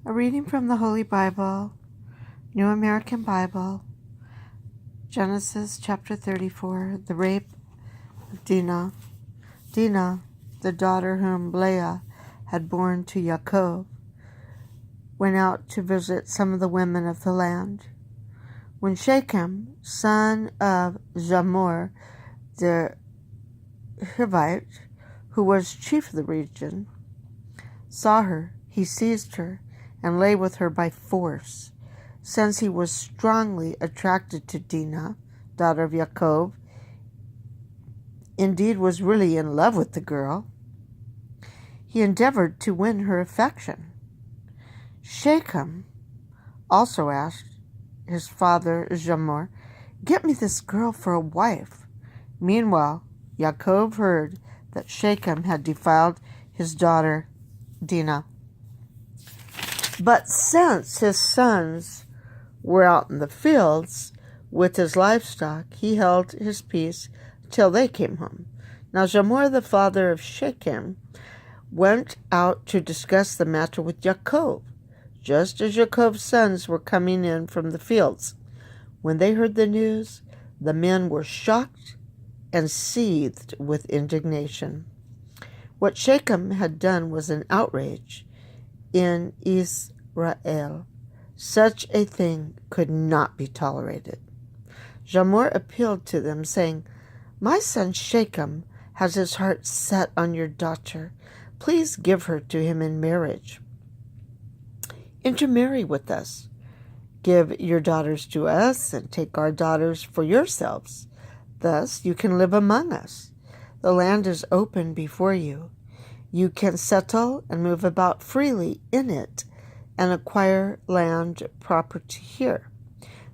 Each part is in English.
A reading from the Holy Bible, New American Bible, Genesis chapter 34, the rape of Dinah. Dinah, the daughter whom Leah had borne to Yaakov, went out to visit some of the women of the land. When Shechem, son of Jamor the Hivite, who was chief of the region, saw her, he seized her and lay with her by force. Since he was strongly attracted to Dinah, daughter of Yaakov, indeed was really in love with the girl, he endeavored to win her affection. Shechem also asked his father Jamor, "Get me this girl for a wife." Meanwhile, Yaakov heard that Shechem had defiled his daughter Dinah. But since his sons were out in the fields with his livestock, he held his peace till they came home. Now Jamor, the father of Shechem, went out to discuss the matter with Yaakov, just as Yaakov's sons were coming in from the fields. When they heard the news, the men were shocked and seethed with indignation. What Shechem had done was an outrage in Israel. Such a thing could not be tolerated. Jamor appealed to them, saying, "My son Shechem has his heart set on your daughter. Please give her to him in marriage. Intermarry with us. Give your daughters to us and take our daughters for yourselves. Thus you can live among us. The land is open before you. You can settle and move about freely in it and acquire land property here."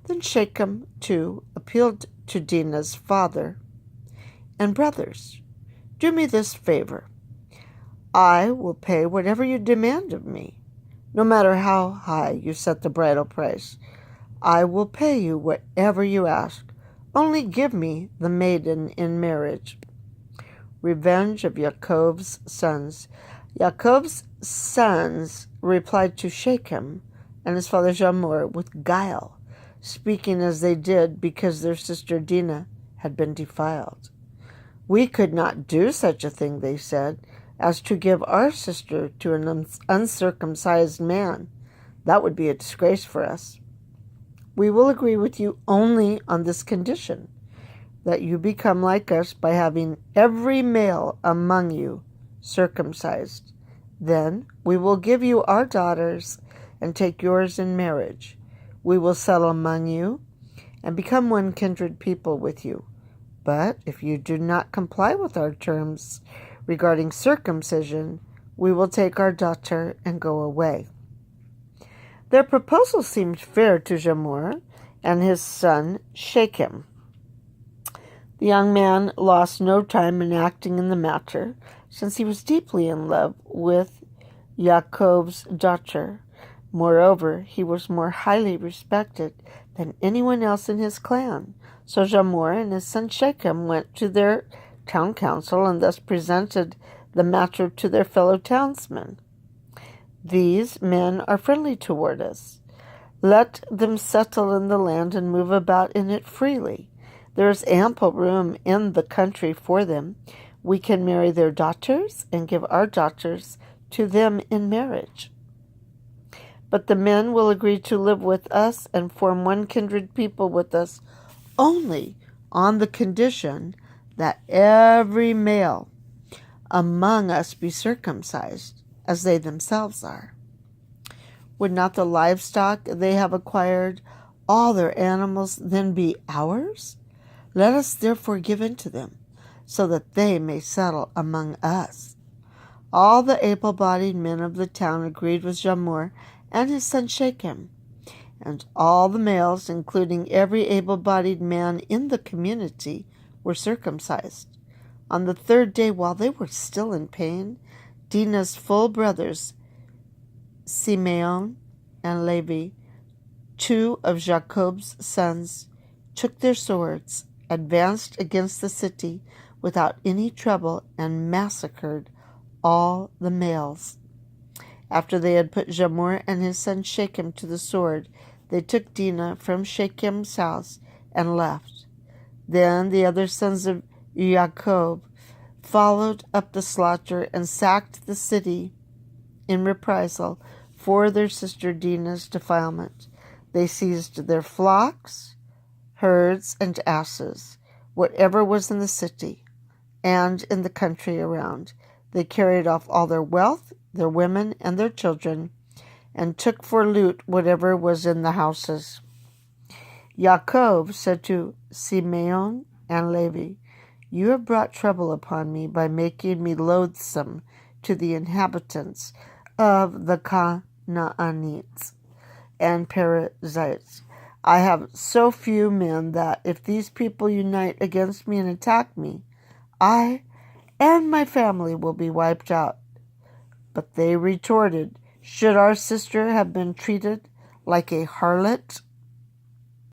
Then Shechem, too, appealed to Dinah's father and brothers. "Do me this favor. I will pay whatever you demand of me, no matter how high you set the bridal price. I will pay you whatever you ask. Only give me the maiden in marriage." Revenge of Yaakov's sons. Yaakov's sons replied to Shechem and his father Jamor with guile, speaking as they did because their sister Dinah had been defiled. "We could not do such a thing," they said, "as to give our sister to an uncircumcised man. That would be a disgrace for us. We will agree with you only on this condition, that you become like us by having every male among you circumcised. Then we will give you our daughters and take yours in marriage. We will settle among you and become one kindred people with you. But if you do not comply with our terms regarding circumcision, we will take our daughter and go away." Their proposal seemed fair to Jamor and his son Shechem. The young man lost no time in acting in the matter, since he was deeply in love with Yaakov's daughter. Moreover, he was more highly respected than anyone else in his clan. So Jamor and his son Shechem went to their town council and thus presented the matter to their fellow townsmen. "These men are friendly toward us. Let them settle in the land and move about in it freely. There is ample room in the country for them. We can marry their daughters and give our daughters to them in marriage. But the men will agree to live with us and form one kindred people with us only on the condition that every male among us be circumcised, as they themselves are. Would not the livestock they have acquired, all their animals, then be ours? Let us therefore give in to them, so that they may settle among us." All the able-bodied men of the town agreed with Jamor and his son Shechem, and all the males, including every able-bodied man in the community, were circumcised. On the third day, while they were still in pain, Dinah's full brothers, Simeon and Levi, two of Jacob's sons, took their swords, advanced against the city without any trouble, and massacred all the males. After they had put Hamor and his son Shechem to the sword, they took Dinah from Shechem's house and left. Then the other sons of Jacob followed up the slaughter and sacked the city in reprisal for their sister Dinah's defilement. They seized their flocks, herds, and asses, whatever was in the city and in the country around. They carried off all their wealth, their women, and their children, and took for loot whatever was in the houses. Yaakov said to Simeon and Levi, "You have brought trouble upon me by making me loathsome to the inhabitants of the Canaanites and Perizzites. I have so few men that if these people unite against me and attack me, I and my family will be wiped out." But they retorted, "Should our sister have been treated like a harlot